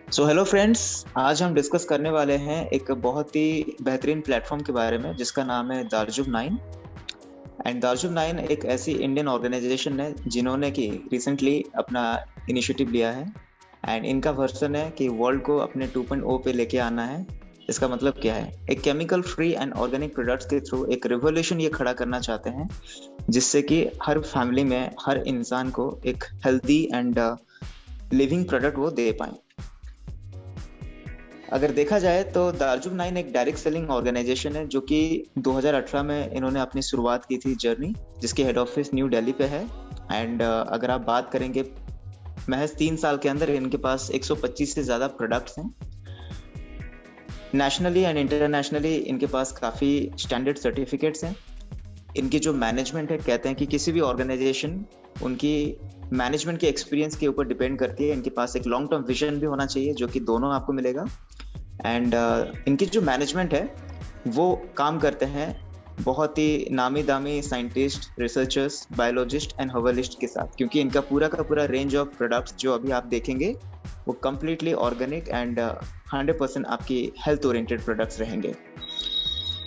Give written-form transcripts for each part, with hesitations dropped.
Hello friends. आज हम discuss करने वाले हैं एक बहुत ही बेहतरीन प्लेटफॉर्म के बारे में जिसका नाम है दार्जुब नाइन। एंड दार्जुब नाइन एक ऐसी इंडियन ऑर्गेनाइजेशन है जिन्होंने कि रिसेंटली अपना इनिशिएटिव लिया है। एंड इनका वर्जन है कि वर्ल्ड को अपने 2.0 पे लेके आना है। इसका मतलब क्या है? एक chemical free and organic products के थ्रू एक रिवॉल्यूशन ये खड़ा करना चाहते हैं, जिससे कि हर फैमिली में हर इंसान को एक हेल्दी एंड लिविंग प्रोडक्ट वो दे पाए। अगर देखा जाए तो दार्जुब नाइन एक डायरेक्ट सेलिंग ऑर्गेनाइजेशन है जो कि 2018 में इन्होंने अपनी शुरुआत की थी जर्नी, जिसकी हेड ऑफिस न्यू दिल्ली पे है। एंड अगर आप बात करेंगे, महज 3 साल के अंदर इनके पास 125 से ज़्यादा प्रोडक्ट्स हैं। नेशनली एंड इंटरनेशनली इनके पास काफ़ी स्टैंडर्ड सर्टिफिकेट्स हैं। इनकी जो मैनेजमेंट है, कहते हैं कि किसी भी ऑर्गेनाइजेशन उनकी मैनेजमेंट के एक्सपीरियंस के ऊपर डिपेंड करती है। इनके पास एक लॉन्ग टर्म विजन भी होना चाहिए, जो कि दोनों आपको मिलेगा। एंड इनकी जो मैनेजमेंट है वो काम करते हैं बहुत ही नामी दामी scientist, researchers, biologist and herbalist के साथ, क्योंकि इनका पूरा का पूरा रेंज ऑफ प्रोडक्ट्स जो अभी आप देखेंगे वो कम्प्लीटली ऑर्गेनिक एंड 100% आपकी हेल्थ ओरिएंटेड प्रोडक्ट्स रहेंगे।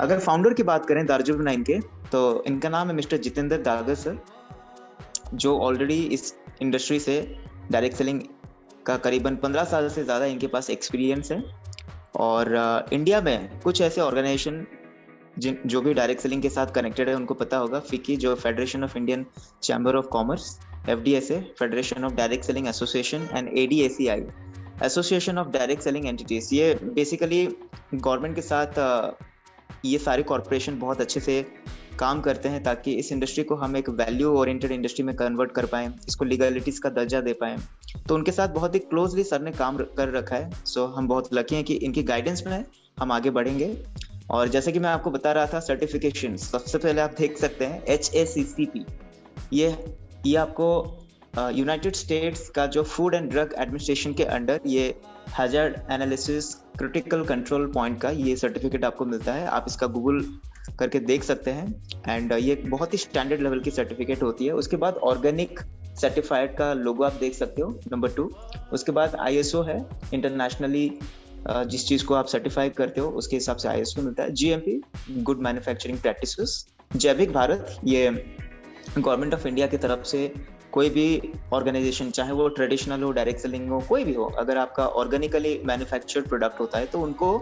अगर फाउंडर की बात करें दार्जुब नाइन के, तो इनका नाम है मिस्टर जितेंद्र दागर सर, जो ऑलरेडी इस इंडस्ट्री से डायरेक्ट सेलिंग का करीबन 15 साल से ज़्यादा इनके पास एक्सपीरियंस है। और इंडिया में कुछ ऐसे ऑर्गेनाइजेशन जिन जो भी डायरेक्ट सेलिंग के साथ कनेक्टेड है उनको पता होगा। फिकी, जो federation of Indian chamber of commerce, FDSA, federation of direct selling association, and ADSEI, association of direct selling entities. ये बेसिकली गवर्नमेंट के साथ ये सारे कॉरपोरेशन बहुत अच्छे से काम करते हैं ताकि इस इंडस्ट्री को हम एक वैल्यू ओरिएंटेड इंडस्ट्री में कन्वर्ट कर पाएँ, इसको लीगलिटीज़ का दर्जा दे पाएँ। तो उनके साथ बहुत ही क्लोजली सर ने काम कर रखा है। सो हम बहुत लकी हैं कि इनकी गाइडेंस में हम आगे बढ़ेंगे। और जैसे कि मैं आपको बता रहा था, सर्टिफिकेशन सबसे पहले आप देख सकते हैं HACCP। ये आपको यूनाइटेड स्टेट्स का जो फूड एंड ड्रग एडमिनिस्ट्रेशन के अंडर ये hazard analysis critical control point का ये सर्टिफिकेट आपको मिलता है। आप इसका गूगल करके देख सकते हैं। एंड ये एक बहुत ही स्टैंडर्ड लेवल की सर्टिफिकेट होती है। उसके बाद ऑर्गेनिक सर्टिफाइड का लोगो आप देख सकते हो, नंबर 2। उसके बाद ISO है, इंटरनेशनली जिस चीज़ को आप सर्टिफाई करते हो उसके हिसाब से ISO मिलता है। GMP, good manufacturing practices. जैविक भारत, ये गवर्नमेंट ऑफ इंडिया की तरफ से कोई भी ऑर्गेनाइजेशन, चाहे वो ट्रेडिशनल हो, डायरेक्ट सेलिंग हो, कोई भी हो, अगर आपका ऑर्गेनिकली मैन्युफैक्चर्ड प्रोडक्ट होता है तो उनको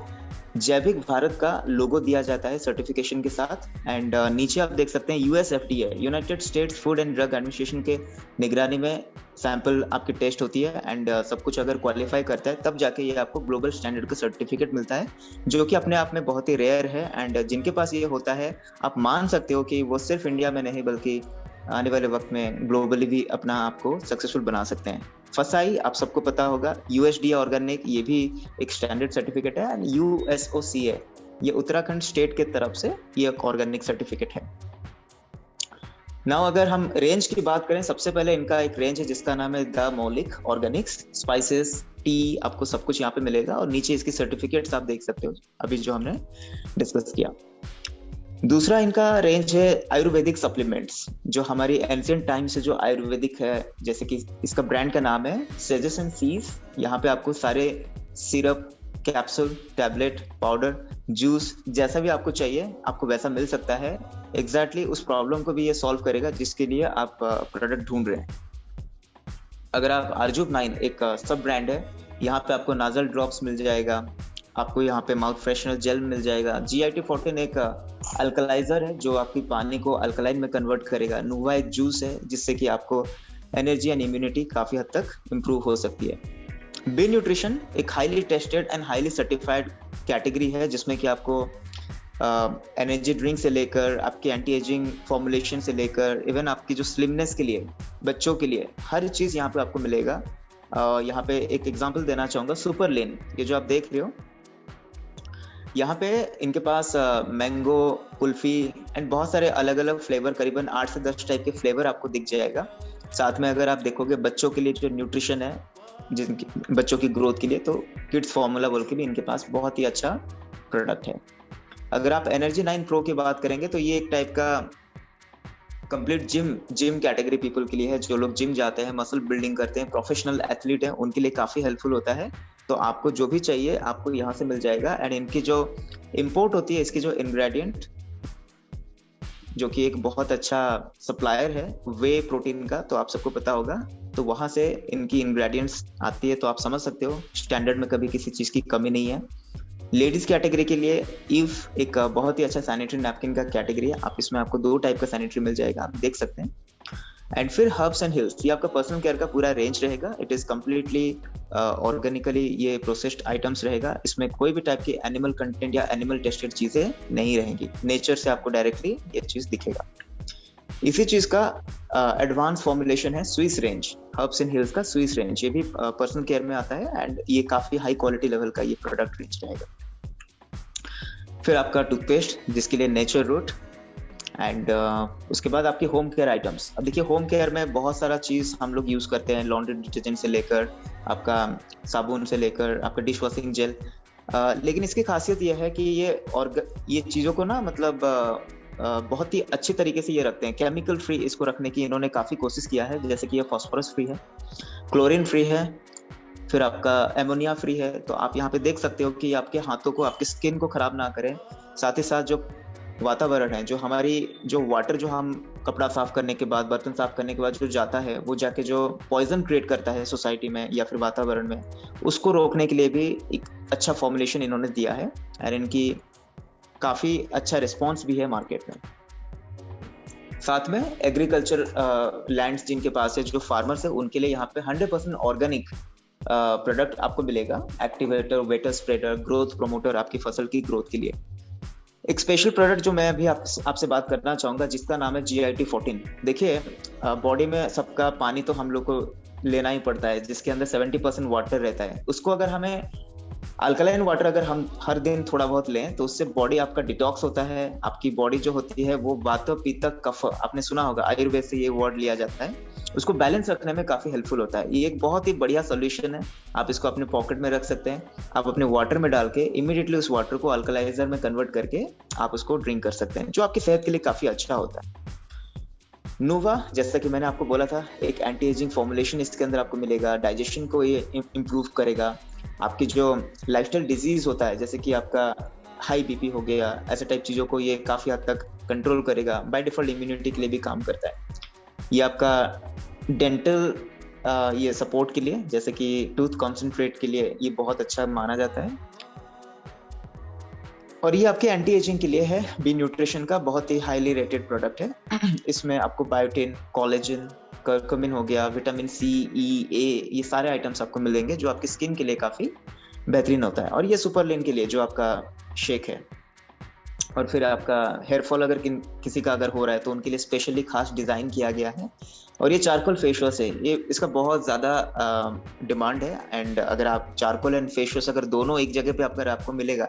जैविक भारत का लोगो दिया जाता है सर्टिफिकेशन के साथ। एंड नीचे आप देख सकते हैं USFDA, United states food and drug administration के निगरानी में सैंपल आपकी टेस्ट होती है। एंड सब कुछ अगर क्वालिफाई करता है तब जाके ये आपको ग्लोबल स्टैंडर्ड का सर्टिफिकेट मिलता है, जो कि अपने आप में बहुत ही रेयर है। एंड जिनके पास ये होता है, आप मान सकते हो कि वो सिर्फ इंडिया में नहीं बल्कि आने वाले वक्त में ग्लोबली भी अपना आपको सक्सेसफुल बना सकते हैं। फसाई आप सबको पता होगा, USDA ऑर्गेनिक, ये भी एक स्टैंडर्ड सर्टिफिकेट है। एंड USOCA, ये उत्तराखंड स्टेट के तरफ से ये एक ऑर्गेनिक सर्टिफिकेट है। नाउ अगर हम रेंज की बात करें, सबसे पहले इनका एक रेंज है जिसका नाम है द मौलिक ऑर्गेनिक्स। स्पाइसेस, टी, आपको सब कुछ यहाँ पे मिलेगा। और नीचे इसकी सर्टिफिकेट्स आप देख सकते हो अभी जो हमने डिस्कस किया। दूसरा इनका रेंज है आयुर्वेदिक सप्लीमेंट्स, जो हमारी एंशिएंट टाइम से जो आयुर्वेदिक है, जैसे कि इसका ब्रांड का नाम है सेजेस एंड सीज। यहाँ पे आपको सारे syrup, capsule, tablet, powder, juice, जैसा भी आपको चाहिए आपको वैसा मिल सकता है। एग्जैक्टली उस प्रॉब्लम को भी ये सॉल्व करेगा जिसके लिए आप प्रोडक्ट ढूंढ रहे हैं। अगर आप आर्जुब नाइन एक सब ब्रांड है, यहाँ पे आपको नाजल ड्रॉप्स मिल जाएगा, आपको यहाँ पे माउथ फ्रेशनर जेल मिल जाएगा। GIT14 एक अल्कलाइजर है जो आपकी पानी को अल्कलाइन में कन्वर्ट करेगा। नुवा एक जूस है जिससे कि आपको एनर्जी एंड इम्यूनिटी काफ़ी हद तक इम्प्रूव हो सकती है। बी न्यूट्रिशन एक highly tested and highly certified category है, जिसमें कि आपको एनर्जी ड्रिंक से लेकर आपकी एंटी एजिंग फॉर्मुलेशन से लेकर इवन आपकी जो स्लिमनेस के लिए, बच्चों के लिए, हर चीज़ यहाँ पे आपको मिलेगा। यहाँ पे एक एग्जांपल देना चाहूँगा, सुपर लेन, ये जो आप देख रहे हो, यहाँ पे इनके पास मैंगो, कुल्फी एंड बहुत सारे अलग अलग फ्लेवर, करीबन 8 से 10 टाइप के फ्लेवर आपको दिख जाएगा। साथ में अगर आप देखोगे बच्चों के लिए जो न्यूट्रिशन है, जिनकी बच्चों की ग्रोथ के लिए, तो किड्स फॉर्मूला बोल के भी इनके पास बहुत ही अच्छा प्रोडक्ट है। अगर आप एनर्जी 9 प्रो की बात करेंगे तो ये एक टाइप का कंप्लीट जिम कैटेगरी पीपल के लिए है, जो लोग जिम जाते हैं, मसल बिल्डिंग करते हैं, प्रोफेशनल एथलीट हैं, उनके लिए काफी हेल्पफुल होता है। तो आपको जो भी चाहिए आपको यहाँ से मिल जाएगा। एंड इनकी जो इम्पोर्ट होती है, इसकी जो इंग्रेडिएंट, जो कि एक बहुत अच्छा सप्लायर है वे प्रोटीन का, तो आप सबको पता होगा, तो वहां से इनकी इंग्रेडिएंट्स आती है। तो आप समझ सकते हो स्टैंडर्ड में कभी किसी चीज की कमी नहीं है। लेडीज कैटेगरी के लिए ईव एक बहुत ही अच्छा सैनिटरी नैपकिन का कैटेगरी है। आप इसमें आपको 2 टाइप का सैनिटरी मिल जाएगा, आप देख सकते हैं। एंड फिर हर्ब्स एंड हिल्स, ये आपका पर्सनल केयर का पूरा रेंज रहेगा। इट इज कम्प्लीटली ऑर्गेनिकली ये प्रोसेस्ड आइटम्स रहेगा। इसमें कोई भी टाइप की एनिमल कंटेंट या एनिमल टेस्टेड चीजें नहीं रहेंगी। नेचर से आपको डायरेक्टली ये चीज दिखेगा। इसी चीज का एडवांस फॉर्मुलेशन है Swiss range, herbs and hills का स्विस रेंज। ये भी पर्सनल केयर में आता है एंड ये काफी हाई क्वालिटी लेवल का ये प्रोडक्ट रेंज रहेगा। फिर आपका टूथपेस्ट जिसके लिए नेचर रूट। एंड उसके बाद आपके होम केयर आइटम्स। अब देखिए होम केयर में बहुत सारा चीज हम लोग यूज करते हैं, लॉन्ड्री डिटर्जेंट से लेकर आपका साबुन से लेकर आपका डिश वॉशिंग जेल। लेकिन इसकी खासियत यह है कि ये चीजों को ना मतलब बहुत ही अच्छे तरीके से ये रखते हैं। केमिकल फ्री इसको रखने की इन्होंने काफी कोशिश किया है। जैसे कि ये फास्फोरस फ्री है, क्लोरीन फ्री है, फिर आपका एमोनिया फ्री है। तो आप यहाँ पे देख सकते हो कि आपके हाथों को, आपकी स्किन को खराब ना करें। साथ ही साथ जो वातावरण है, जो हमारी जो वाटर जो हम कपड़ा साफ करने के बाद, बर्तन साफ करने के बाद जो जाता है, वो जाके जो पॉइजन क्रिएट करता है सोसाइटी में या फिर वातावरण में, उसको रोकने के लिए भी एक अच्छा फॉर्मुलेशन इन्होंने दिया है। और इनकी काफी अच्छा रिस्पॉन्स भी है मार्केट में। साथ में एग्रीकल्चर लैंड्स जिनके पास है, जो फार्मर्स है, उनके लिए यहाँ पे 100% ऑर्गेनिक प्रोडक्ट आपको मिलेगा। Activator, waiter spreader, growth promoter, आपकी फसल की ग्रोथ के लिए। एक स्पेशल प्रोडक्ट जो मैं अभी आपसे बात करना चाहूंगा, जिसका नाम है GIT 14। देखिए बॉडी में सबका पानी तो हम लोग को लेना ही पड़ता है, जिसके अंदर 70% वाटर रहता है। उसको अगर हमें अल्कलाइन वाटर अगर हम हर दिन थोड़ा बहुत लें, तो उससे बॉडी आपका डिटॉक्स होता है। आपकी बॉडी जो होती है वो वात पित्त कफ, आपने सुना होगा, आयुर्वेद से ये वर्ड लिया जाता है, उसको बैलेंस रखने में काफी हेल्पफुल होता है। ये एक बहुत ही बढ़िया सोल्यूशन है। आप इसको अपने पॉकेट में रख सकते हैं। आप अपने वाटर में डाल के इमीडिएटली उस वाटर को अल्कलाइजर में कन्वर्ट करके आप उसको ड्रिंक कर सकते हैं, जो आपकी सेहत के लिए काफी अच्छा होता है। नोवा, जैसा कि मैंने आपको बोला था, एक एंटी एजिंग फॉर्मुलेशन इसके अंदर आपको मिलेगा। डाइजेशन को ये इम्प्रूव करेगा। आपकी जो लाइफस्टाइल डिजीज होता है, जैसे कि आपका हाई बीपी हो गया, ऐसे टाइप चीजों को ये काफी हद तक कंट्रोल करेगा। बाय डिफॉल्ट इम्यूनिटी के लिए भी काम करता है। ये आपका डेंटल ये सपोर्ट के लिए, जैसे कि टूथ कॉन्सेंट्रेट के लिए ये बहुत अच्छा माना जाता है। और ये आपके एंटी एजिंग के लिए है। बी न्यूट्रिशन का बहुत ही हाईली रेटेड प्रोडक्ट है। इसमें आपको बायोटिन, कोलेजन, कर्कुमिन हो गया, विटामिन C, E, A, ये सारे आइटम्स आपको मिलेंगे, जो आपकी स्किन के लिए काफी बेहतरीन होता है। और ये सुपरलिन के लिए, जो आपका शेक है। और फिर आपका हेयर फॉल अगर किसी का अगर हो रहा है, तो उनके लिए स्पेशली खास डिजाइन किया गया है। और ये चारकोल फेस वॉश है, ये इसका बहुत ज्यादा डिमांड है। एंड अगर आप चारकोल एंड फेस वॉश अगर दोनों एक जगह पे अगर आपको मिलेगा,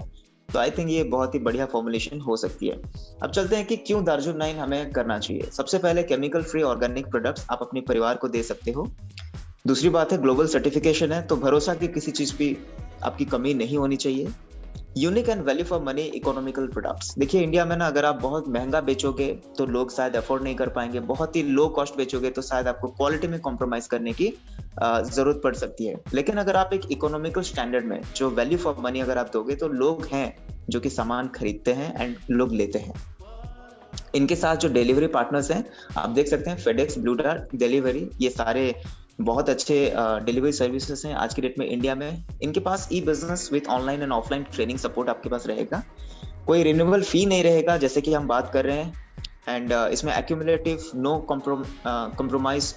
तो आई थिंक ये बहुत ही बढ़िया फॉर्मुलेशन हो सकती है। अब चलते हैं कि क्यों दार्जुन 9 हमें करना चाहिए। सबसे पहले केमिकल फ्री ऑर्गेनिक प्रोडक्ट्स आप अपने परिवार को दे सकते हो। दूसरी बात है ग्लोबल सर्टिफिकेशन है, तो भरोसा की किसी चीज भी आपकी कमी नहीं होनी चाहिए। Unique and value for money economical products. देखिए इंडिया में ना, अगर आप बहुत महंगा बेचोगे तो लोग शायद अफोर्ड नहीं कर पाएंगे। बहुत ही लो कॉस्ट बेचोगे तो शायद आपको क्वालिटी में कॉम्प्रोमाइज करने की जरूरत पड़ सकती है। लेकिन अगर आप एक इकोनॉमिकल स्टैंडर्ड में जो वैल्यू फॉर मनी अगर आप दोगे, तो लोग हैं जो कि सामान खरीदते हैं एंड लोग लेते हैं। इनके साथ जो डिलीवरी पार्टनर्स हैं, आप देख सकते हैं, फेडेक्स, ब्लू डार्ट डिलीवरी, ये सारे बहुत अच्छे डिलीवरी सर्विसेज हैं आज की डेट में इंडिया में। इनके पास e business with online and offline training support आपके पास रहेगा। कोई रिन्यूएबल फी नहीं रहेगा, जैसे कि हम बात कर रहे हैं। एंड इसमें accumulative, no compromise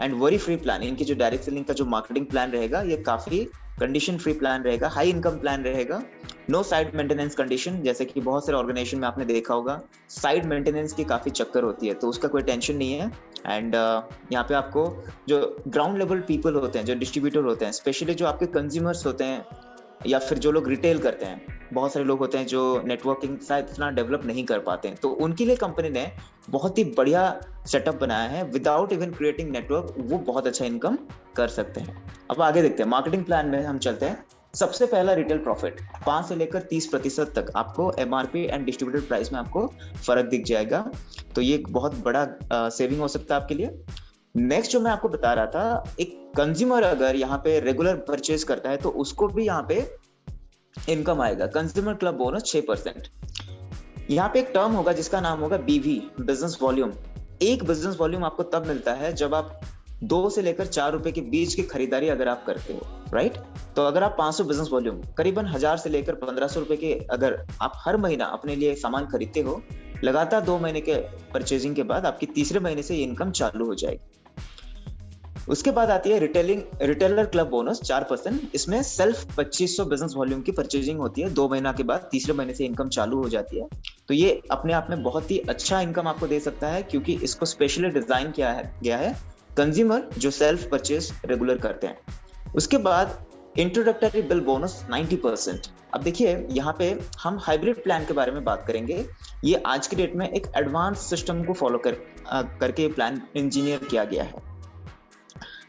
and worry free plan. इनकी जो डायरेक्ट सेलिंग का जो मार्केटिंग प्लान रहेगा, ये काफी कंडीशन फ्री प्लान रहेगा, हाई इनकम प्लान रहेगा। नो साइड मेंटेनेंस कंडीशन, जैसे कि बहुत सारे ऑर्गेनाइजेशन में आपने देखा होगा साइड मेंटेनेंस की काफी चक्कर होती है, तो उसका कोई टेंशन नहीं है। एंड यहाँ पे आपको जो ग्राउंड लेवल पीपल होते हैं, जो डिस्ट्रीब्यूटर होते हैं, स्पेशली जो आपके कंज्यूमर्स होते हैं या फिर जो लोग रिटेल करते हैं, बहुत सारे लोग होते हैं जो नेटवर्किंग शायद इतना डेवलप नहीं कर पाते हैं, तो उनके लिए कंपनी ने बहुत ही बढ़िया सेटअप बनाया है। विदाउट इवन क्रिएटिंग नेटवर्क वो बहुत अच्छा इनकम कर सकते हैं। अब आगे देखते हैं, मार्केटिंग प्लान में हम चलते हैं। सबसे पहला रिटेल प्रॉफिट 5 से लेकर 30% तक आपको एमआरपी एंड डिस्ट्रीब्यूटेड प्राइस में आपको फर्क दिख जाएगा। तो ये एक बहुत बड़ा सेविंग हो सकता है आपके लिए। नेक्स्ट जो मैं आपको बता रहा था, एक कंज्यूमर अगर यहाँ पे रेगुलर परचेज करता है तो उसको भी यहाँ पे इनकम आएगा, कंज्यूमर क्लब बोनस 6%। यहाँ पे एक टर्म होगा जिसका नाम होगा बीवी, बिजनेस वॉल्यूम। एक बिजनेस वॉल्यूम आपको तब मिलता है जब आप 2 से लेकर 4 रुपए के बीच की खरीदारी अगर आप करते हो, राइट। तो अगर आप 500 बिजनेस वॉल्यूम, करीबन 1000 से लेकर 1500 रुपए के अगर आप हर महीना अपने लिए सामान खरीदते हो, लगातार 2 महीने के परचेजिंग के बाद आपकी तीसरे महीने से ये इनकम चालू हो जाएगी। उसके बाद आती है रिटेलर क्लब बोनस 4%। इसमें सेल्फ 2500 बिजनेस वॉल्यूम की परचेजिंग होती है, 2 महीना के बाद तीसरे महीने से इनकम चालू हो जाती है। तो ये अपने आप में बहुत ही अच्छा इनकम आपको दे सकता है, क्योंकि इसको स्पेशली डिजाइन किया गया है कंज्यूमर जो सेल्फ परचेज रेगुलर करते हैं। उसके बाद इंट्रोडक्टरी बिल बोनस 90%। अब देखिए यहाँ पे हम हाइब्रिड प्लान के बारे में बात करेंगे। ये आज की डेट में एक एडवांस सिस्टम को फॉलो करके प्लान इंजीनियर किया गया है।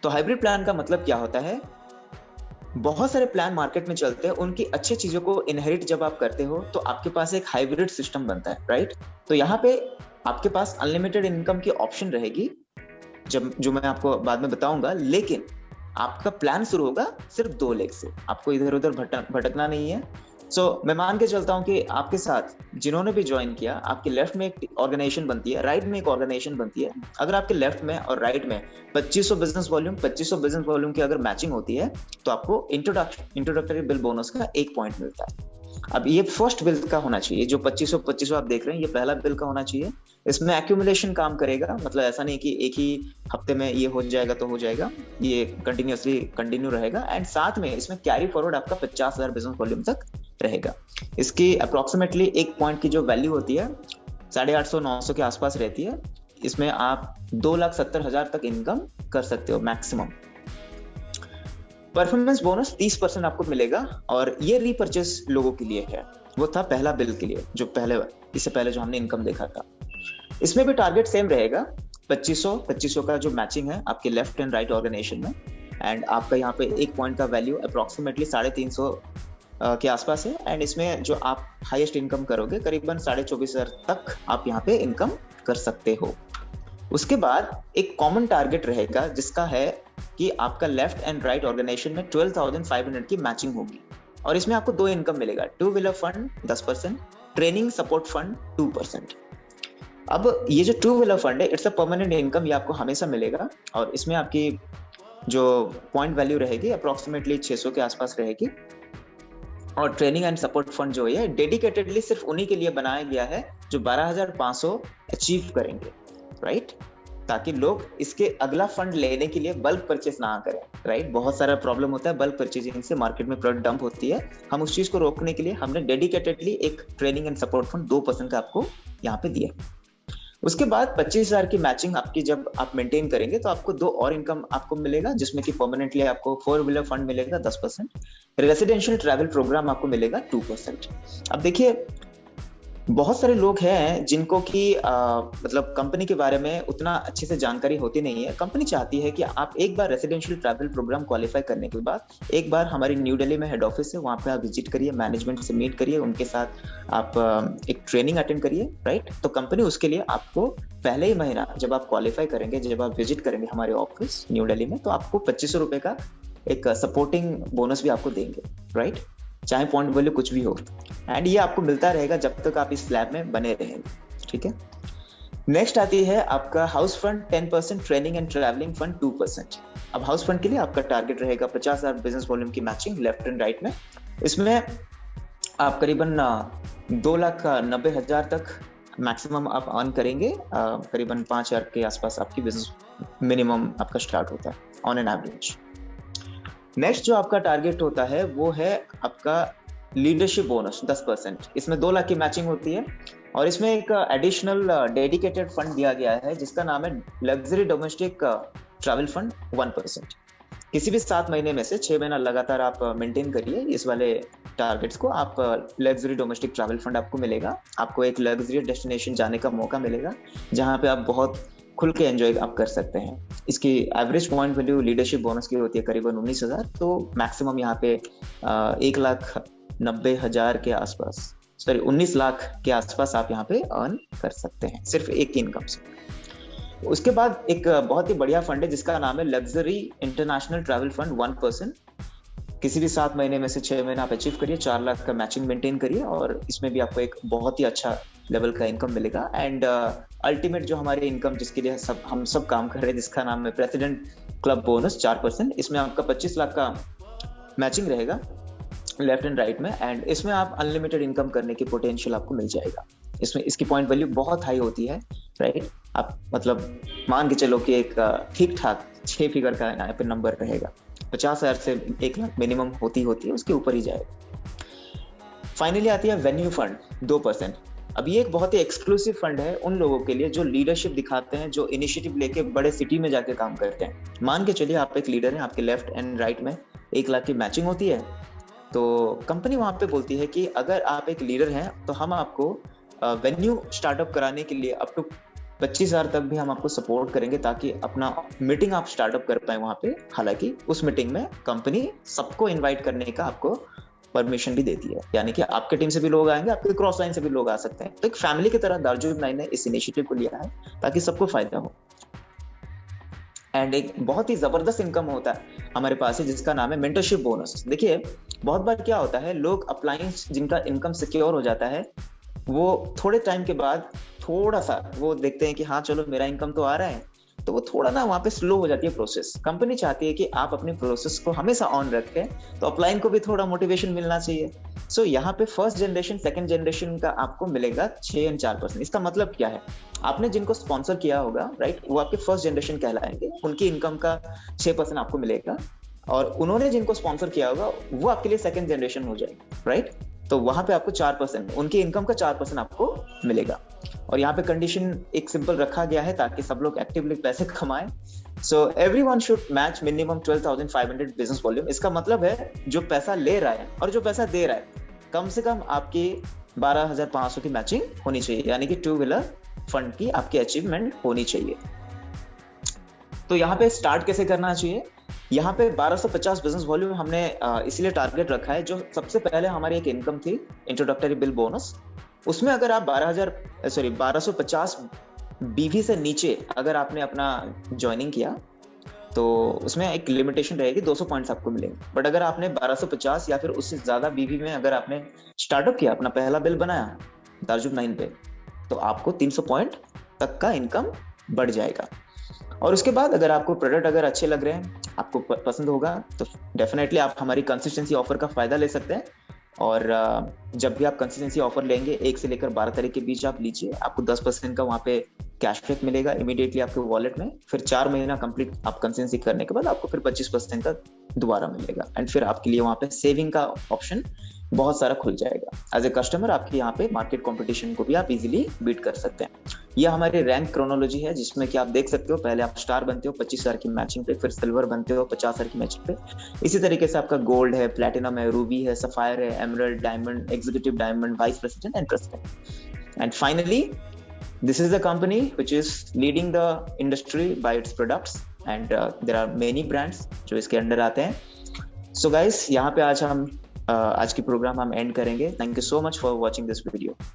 तो हाइब्रिड प्लान का मतलब क्या होता है, बहुत सारे प्लान मार्केट में चलते हैं, उनकी अच्छी चीजों को इनहेरिट जब आप करते हो तो आपके पास एक हाइब्रिड सिस्टम बनता है, राइट। तो यहाँ पे आपके पास अनलिमिटेड इनकम की ऑप्शन रहेगी, जो मैं आपको बाद में बताऊंगा, लेकिन आपका प्लान शुरू होगा सिर्फ 2 लेग से, आपको इधर उधर भटकना नहीं है। मैं मान के चलता हूं कि आपके साथ जिन्होंने भी ज्वाइन किया, आपके लेफ्ट में एक ऑर्गेनाइजेशन बनती है, राइट में एक ऑर्गेनाइजेशन बनती है। अगर आपके लेफ्ट में और राइट में 2500 बिजनेस वॉल्यूम की अगर मैचिंग होती है तो आपको इंट्रोडक्टरी बिल बोनस का 1 पॉइंट मिलता है। अब ये फर्स्ट बिल का होना चाहिए, जो 2500 आप देख रहे हैं, ये पहला बिल का होना चाहिए। इसमें एक्यूमुलेशन काम करेगा, मतलब ऐसा नहीं कि एक ही हफ्ते में ये हो जाएगा तो हो जाएगा, ये कंटिन्यू रहेगा। एंड साथ में इसमें कैरी फॉरवर्ड आपका 50,000 बिजनेस वॉल्यूम तक रहेगा। इसकी अप्रोक्सीमेटली 1 पॉइंट की जो वैल्यू होती है 850-900 के आसपास रहती है। इसमें आप 2,70,000 तक इनकम कर सकते हो मैक्सिमम। परफॉर्मेंस बोनस 30% आपको मिलेगा, और ये रीपर्चेस लोगों के लिए है। वो था पहला बिल के लिए, इससे पहले जो हमने इनकम देखा था। इसमें भी टारगेट सेम रहेगा, 2500 का जो मैचिंग है आपके लेफ्ट एंड राइट ऑर्गेनाइजेशन में। एंड आपका यहाँ पे 1 पॉइंट का वैल्यू अप्रोक्सीमेटली 350 के आसपास है। एंड इसमें जो आप हाईएस्ट इनकम करोगे करीबन 24,500 तक आप यहाँ पे इनकम कर सकते हो। उसके बाद एक कॉमन टारगेट रहेगा जिसका है कि आपका लेफ्ट एंड राइट ऑर्गेनाइजेशन में 12,500 की मैचिंग होगी, और इसमें आपको 2 इनकम मिलेगा, 2 wheeler fund 10%, training support fund 2%। अब ये जो 2 व्हीलर फंड है, इट्स अ परमानेंट इनकम, ये आपको हमेशा मिलेगा, और इसमें आपकी जो पॉइंट वैल्यू रहेगी अप्रोक्सीमेटली 600 के आसपास रहेगी। और ट्रेनिंग एंड सपोर्ट फंड जो है डेडिकेटेडली सिर्फ उन्हीं के लिए बनाया गया है जो 12,500 अचीव करेंगे, राइट, ताकि लोग इसके अगला फंड लेने के लिए बल्क परचेस ना करें, राइट। बहुत सारा प्रॉब्लम होता है बल्क परचेजिंग से, मार्केट में प्रोडक्ट डंप होती है। हम उस चीज को रोकने के लिए हमने डेडिकेटेडली एक ट्रेनिंग एंड सपोर्ट फंड 2% का आपको यहाँ पे दिया। उसके बाद 25,000 की मैचिंग आपकी जब आप मेंटेन करेंगे तो आपको 2 और इनकम आपको मिलेगा, जिसमें कि परमानेंटली आपको 4 व्हीलर फंड मिलेगा 10%, रेसिडेंशियल ट्रैवल प्रोग्राम आपको मिलेगा 2%। अब देखिए बहुत सारे लोग हैं जिनको कि मतलब कंपनी के बारे में उतना अच्छे से जानकारी होती नहीं है। कंपनी चाहती है कि आप एक बार रेसिडेंशियल ट्रैवल प्रोग्राम क्वालिफाई करने के बाद एक बार हमारी न्यू दिल्ली में हेड ऑफिस है, वहाँ पे आप विजिट करिए, मैनेजमेंट से मीट करिए, उनके साथ आप एक ट्रेनिंग अटेंड करिए, राइट। तो कंपनी उसके लिए आपको पहले ही महीना जब आप क्वालिफाई करेंगे, जब आप विजिट करेंगे हमारे ऑफिस न्यू दिल्ली में, तो आपको 2,500 रुपए का एक सपोर्टिंग बोनस भी आपको देंगे, राइट, चाहे पॉइंट वैल्यू कुछ भी हो। एंड ये आपको मिलता रहेगा जब तक आप इस स्लैब में बने रहेंगे, ठीक है। नेक्स्ट आती है आपका house fund 10%, training and travelling fund 2%। अब हाउस फंड के लिए आपका टारगेट रहेगा 50,000 बिजनेस वॉल्यूम की मैचिंग लेफ्ट एंड राइट में। इसमें आप करीबन 2,90,000 तक मैक्सिमम आप अर्न करेंगे, करीबन 5,000 के आसपास आपकी बिजनेस मिनिमम आपका स्टार्ट होता है ऑन एन एवरेज। नेक्स्ट जो आपका टारगेट होता है वो है आपका लीडरशिप बोनस 10%। इसमें 2 लाख की मैचिंग होती है, और इसमें एक एडिशनल डेडिकेटेड फंड दिया गया है जिसका नाम है लग्जरी डोमेस्टिक ट्रैवल फंड 1%। किसी भी 7 महीने में से 6 महीना लगातार आप मेंटेन करिए इस वाले टारगेट्स को, आप लग्जरी डोमेस्टिक ट्रैवल फंड आपको मिलेगा। आपको एक लग्जरी डेस्टिनेशन जाने का मौका मिलेगा जहाँ पे आप बहुत खुल के एंजॉय आप कर सकते हैं। इसकी average point value leadership bonus की होती है करीबन 19,000, तो मैक्सिमम यहाँ पे 1,90,000 के आसपास, सॉरी 19 लाख के आसपास आप यहाँ पे अर्न कर सकते हैं सिर्फ एक इनकम से। उसके बाद एक बहुत ही बढ़िया फंड है जिसका नाम है लग्जरी इंटरनेशनल ट्रैवल फंड 1%। किसी भी 7 महीने में से 6 महीने आप अचीव करिए, 4 लाख का मैचिंग मेंटेन करिए और इसमें भी आपको एक बहुत ही अच्छा लेवल का इनकम मिलेगा। एंड अल्टीमेट जो हमारी इनकम जिसके लिए हम सब काम कर रहे हैं, जिसका नाम है प्रेसिडेंट क्लब बोनस 4%, इसमें आपका 25 लाख का मैचिंग रहेगा लेफ्ट एंड राइट में, एंड इसमें आप अनलिमिटेड इनकम करने की पोटेंशियल आपको मिल जाएगा। इसमें इसकी पॉइंट वैल्यू बहुत हाई होती है, राइट। आप मतलब मान के चलो कि एक ठीक ठाक 6 फिगर का यहाँ पे नंबर रहेगा, 50,000 से 1 लाख मिनिमम होती है, उसके ऊपर ही जाएगा। फाइनली आती है वेन्यू फंड 2%। अब ये एक बहुत ही एक्सक्लूसिव फंड है उन लोगों के लिए जो लीडरशिप दिखाते हैं, जो इनिशिएटिव लेके बड़े सिटी में जाके काम करते हैं। मान के चलिए आप एक लीडर हैं, आपके लेफ्ट एंड राइट में 1 लाख की मैचिंग होती है, तो कंपनी वहां पे बोलती है कि अगर आप एक लीडर हैं तो हम आपको वेन्यू स्टार्टअप कराने के लिए अप टू 25,000 तक भी हम आपको सपोर्ट करेंगे ताकि अपना मीटिंग आप स्टार्टअप कर पाए वहां पे। हालांकि उस मीटिंग में कंपनी सबको इनवाइट करने का आपको परमिशन भी देती है, यानी कि आपके टीम से भी लोग आएंगे, आपके क्रॉस लाइन से भी लोग आ सकते हैं। तो एक फैमिली की तरह दार्जिलिंग ने इस इनिशिएटिव को लिया है ताकि सबको फायदा हो। एंड एक बहुत ही जबरदस्त इनकम होता है हमारे पास है जिसका नाम है मेंटरशिप बोनस। देखिए बहुत बार क्या होता है, लोग अप्लायंस जिनका इनकम सिक्योर हो जाता है वो थोड़े टाइम के बाद थोड़ा सा वो देखते हैं कि हाँ चलो मेरा इनकम तो आ रहा है, तो वो थोड़ा ना वहाँ पे स्लो हो जाती है प्रोसेस। कंपनी चाहती है कि आप अपनी प्रोसेस को हमेशा ऑन रखें, तो अपलाइन को भी थोड़ा मोटिवेशन मिलना चाहिए। सो यहाँ पे फर्स्ट जनरेशन सेकंड जनरेशन का आपको मिलेगा 6 एंड 4%। इसका मतलब क्या है, आपने जिनको स्पॉन्सर किया होगा, राइट, वो आपके फर्स्ट जनरेशन कहलाएंगे, उनकी इनकम का 6% आपको मिलेगा, और उन्होंने जिनको स्पॉन्सर किया होगा वो आपके लिए सेकंड जनरेशन हो जाएगी, राइट। तो वहां पे आपको 4%, उनकी इनकम का 4% आपको मिलेगा। और यहाँ पे कंडीशन एक सिंपल रखा गया है ताकि सब लोग एक्टिवली पैसे कमाएं। So everyone should match minimum 12,500 business volume. इसका मतलब है जो पैसा ले रहा है और जो पैसा दे रहा है, कम से कम आपकी 12,500 की मैचिंग होनी चाहिए, यानी कि 2 व्हीलर फंड की आपकी अचीवमेंट होनी चाहिए। तो यहाँ पे स्टार्ट कैसे करना चाहिए, यहाँ पे 1250 बिजनेस वॉल्यूम हमने इसलिए टारगेट रखा है। जो सबसे पहले हमारी एक इनकम थी इंट्रोडक्टरी बिल बोनस, उसमें अगर आप 1250 बीवी से नीचे अगर आपने अपना ज्वाइनिंग किया तो उसमें एक लिमिटेशन रहेगी, 200 पॉइंट्स आपको मिलेंगे। बट अगर आपने 1250 या फिर उससे ज्यादा बीवी में अगर आपने स्टार्टअप किया, अपना पहला बिल बनाया दार्जिलिंग 9 पे, तो आपको 300 पॉइंट तक का इनकम बढ़ जाएगा। और उसके बाद अगर आपको प्रोडक्ट अगर अच्छे लग रहे हैं, आपको पसंद होगा, तो डेफिनेटली आप हमारी कंसिस्टेंसी ऑफर का फायदा ले सकते हैं। और जब भी आप कंसिस्टेंसी ऑफर लेंगे 1 से लेकर 12 तारीख के बीच आप लीजिए, आपको 10% का वहाँ पे कैशबैक मिलेगा इमीडिएटली आपके वॉलेट में। फिर 4 महीना कंप्लीट आप कंसिस्टेंसी करने के बाद आपको फिर 25% का दोबारा मिलेगा, एंड फिर आपके लिए वहाँ पे सेविंग का ऑप्शन बहुत सारा खुल जाएगा। एज ए कस्टमर आपके यहाँ पे मार्केट कंपटीशन को भी आप इजीली बीट कर सकते हैं। यह हमारी रैंक क्रोनोलॉजी है जिसमें कि आप देख सकते हो, पहले आप स्टार बनते हो 25,000 की मैचिंग पे, फिर सिल्वर बनते हो 50,000 की मैचिंग पे। इसी तरीके से आपका गोल्ड है, प्लैटिनम है, रूबी है, सफायर है, emerald, diamond, executive diamond, vice president and president. And finally this is the company which is leading the industry by its products, and there are many brands जो इसके under आते हैं। So guys, यहाँ पे आज की programme हम and करेंगे। Thank you so much for watching this video.